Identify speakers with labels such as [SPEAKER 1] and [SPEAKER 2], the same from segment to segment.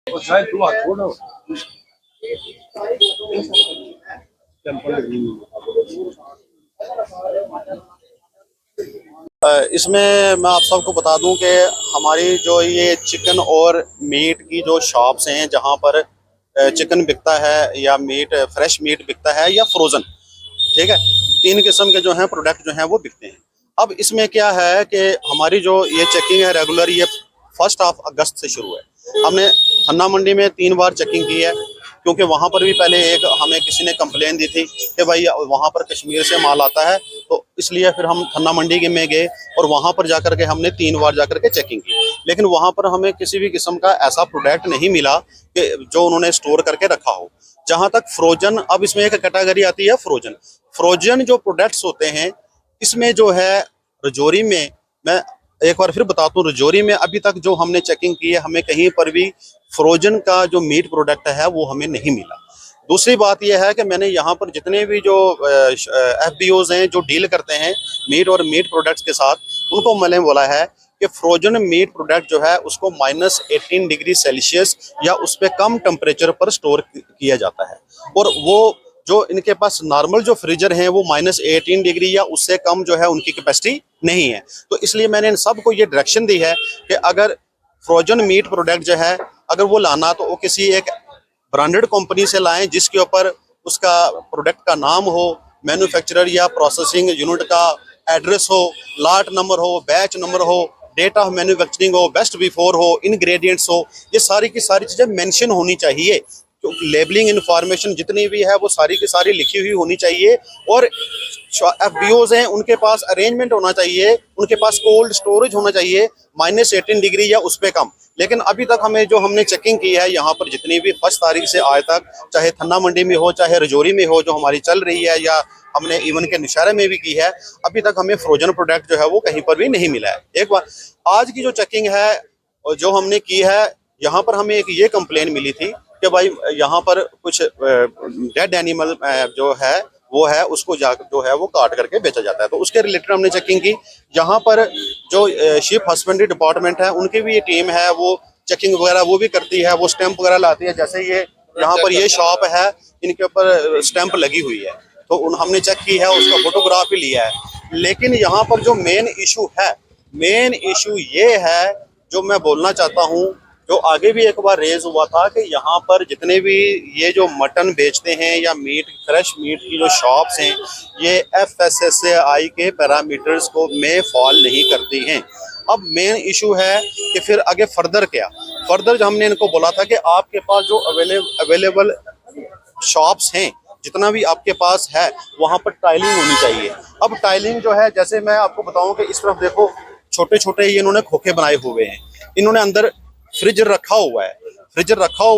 [SPEAKER 1] इसमें मैं आप सबको बता दूं कि हमारी जो ये चिकन और मीट की जो शॉप्स हैं जहां पर चिकन बिकता है या मीट फ्रेश मीट बिकता है या फ्रोज़न, ठीक है, तीन किस्म के जो हैं प्रोडक्ट जो हैं वो बिकते हैं। अब इसमें क्या है कि हमारी जो ये चेकिंग है रेगुलर, ये 1 अगस्त से शुरू है। हमने खन्ना मंडी में 3 बार चेकिंग की है, क्योंकि वहाँ पर भी पहले एक हमें किसी ने कंप्लेन दी थी कि भाई वहाँ पर कश्मीर से माल आता है, तो इसलिए फिर हम खन्ना मंडी में गए और वहाँ पर जाकर के हमने 3 बार जाकर के चेकिंग की, लेकिन वहाँ पर हमें किसी भी किस्म का ऐसा प्रोडक्ट नहीं मिला कि जो उन्होंने स्टोर करके रखा हो। जहाँ तक फ्रोजन, अब इसमें एक कैटेगरी आती है फ्रोजन। फ्रोजन जो प्रोडक्ट्स होते हैं, इसमें जो है रजौरी में, मैं एक बार फिर बताता हूँ, रजौरी में अभी तक जो हमने चेकिंग की है, हमें कहीं पर भी फ्रोजन का जो मीट प्रोडक्ट है वो हमें नहीं मिला। दूसरी बात यह है कि मैंने यहाँ पर जितने भी जो FBOs हैं जो डील करते हैं मीट और मीट प्रोडक्ट्स के साथ, उनको मैंने बोला है कि फ्रोजन मीट प्रोडक्ट जो है उसको -18 डिग्री सेल्सियस या उस पर कम टेम्परेचर पर स्टोर किया जाता है, और वो जो इनके पास नॉर्मल जो फ्रीजर हैं वो -18 डिग्री या उससे कम जो है उनकी कैपेसिटी नहीं है। तो इसलिए मैंने इन सबको ये डायरेक्शन दी है कि अगर फ्रोजन मीट प्रोडक्ट जो है अगर वो लाना तो वो किसी एक ब्रांडेड कंपनी से लाएं जिसके ऊपर उसका प्रोडक्ट का नाम हो, मैन्युफैक्चरर या प्रोसेसिंग यूनिट का एड्रेस हो, लॉट नंबर हो, बैच नंबर हो, डेट ऑफ मैन्युफैक्चरिंग हो, बेस्ट बिफोर हो, इंग्रेडिएंट्स हो, ये सारी की सारी चीज़ें मेंशन होनी चाहिए। तो लेबलिंग इंफॉर्मेशन जितनी भी है वो सारी की सारी लिखी हुई होनी चाहिए, और FBOs हैं उनके पास अरेंजमेंट होना चाहिए, उनके पास कोल्ड स्टोरेज होना चाहिए -18 डिग्री या उस पर कम। लेकिन अभी तक हमें जो हमने चेकिंग की है यहाँ पर जितनी भी 1 तारीख से आज तक, चाहे थन्ना मंडी में हो चाहे रजौरी में हो जो हमारी चल रही है, या हमने इवन के नौशहरा में भी की है, अभी तक हमें फ्रोजन प्रोडक्ट जो है वो कहीं पर भी नहीं मिला है। एक बार आज की जो चेकिंग है जो हमने की है, यहाँ पर हमें एक ये कंप्लेन मिली थी कि भाई यहाँ पर कुछ डेड एनिमल जो है वो है, उसको जाकर जो है वो काट करके बेचा जाता है, तो उसके रिलेटेड हमने चेकिंग की। यहाँ पर जो शिप हस्बेंड्री डिपार्टमेंट है उनकी भी ये टीम है, वो चेकिंग वगैरह वो भी करती है, वो स्टैंप वगैरह लाती है। जैसे ये यहाँ पर ये शॉप है, इनके ऊपर स्टैंप लगी हुई है, तो हमने चेक की है, उसका फोटोग्राफ भी लिया है। लेकिन यहाँ पर जो मेन इशू ये है जो मैं बोलना चाहता हूँ, जो आगे भी एक बार रेज हुआ था कि यहाँ पर जितने भी ये जो मटन बेचते हैं या मीट फ्रेश मीट की जो शॉप्स हैं, ये FSSAI के पैरामीटर्स को में फॉल नहीं करती हैं। अब मेन इशू है कि फिर आगे फर्दर क्या, फर्दर जो हमने इनको बोला था कि आपके पास जो अवेलेबल शॉप्स हैं, जितना भी आपके पास है वहाँ पर टाइलिंग होनी चाहिए। अब टाइलिंग जो है, जैसे मैं आपको बताऊं कि इस तरफ देखो छोटे छोटे ये इन्होंने खोखे बनाए हुए हैं, इन्होंने अंदर फ्रिजर रखा हुआ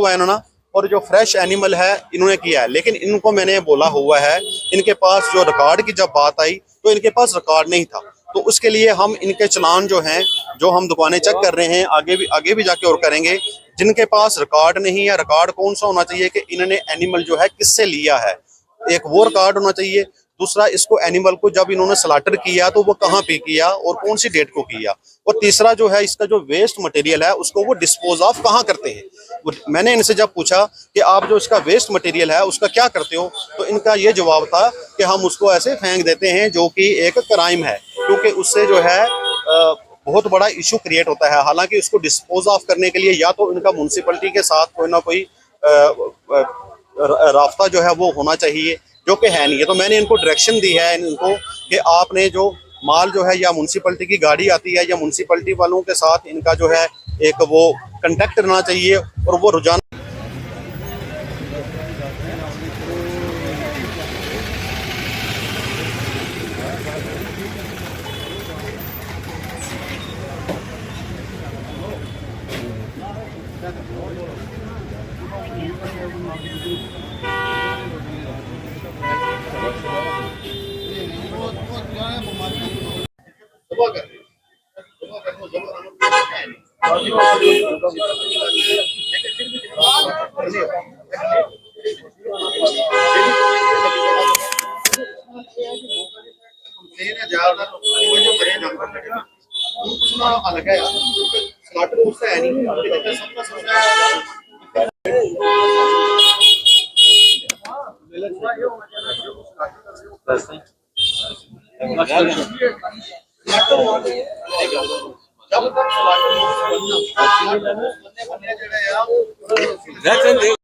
[SPEAKER 1] है इन्होंने, और जो फ्रेश एनिमल है इन्होंने किया है। लेकिन इनको मैंने बोला हुआ है, इनके पास जो रिकॉर्ड की जब बात आई तो इनके पास रिकॉर्ड नहीं था, तो उसके लिए हम इनके चलान जो हैं, जो हम दुकानें चेक कर रहे हैं, आगे भी जाके और करेंगे। जिनके पास रिकॉर्ड नहीं है, रिकॉर्ड कौन सा होना चाहिए कि इन्होंने एनिमल जो है किससे लिया है, एक वो रिकॉर्ड होना चाहिए। दूसरा, इसको एनिमल को जब इन्होंने स्लाटर किया तो वो कहाँ पे किया और कौन सी डेट को किया। और तीसरा जो है, इसका जो वेस्ट मटेरियल है उसको वो डिस्पोज ऑफ कहाँ करते हैं। मैंने इनसे जब पूछा कि आप जो इसका वेस्ट मटेरियल है उसका क्या करते हो, तो इनका ये जवाब था कि हम उसको ऐसे फेंक देते हैं, जो कि एक क्राइम है, क्योंकि उससे जो है बहुत बड़ा इशू क्रिएट होता है। हालांकि उसको डिस्पोज ऑफ करने के लिए या तो इनका म्यूनसिपलिटी के साथ कोई ना कोई रास्ता जो है वो होना चाहिए, जो कि है नहीं है। तो मैंने इनको डायरेक्शन दी है इनको कि आपने जो माल जो है, या म्यूनसिपलिटी की गाड़ी आती है या म्यूनसिपलिटी वालों के साथ इनका जो है एक वो कंटेक्ट करना चाहिए, और वो रोजाना अलग है, स्लाटर उससे है नहीं, सबका
[SPEAKER 2] That's it.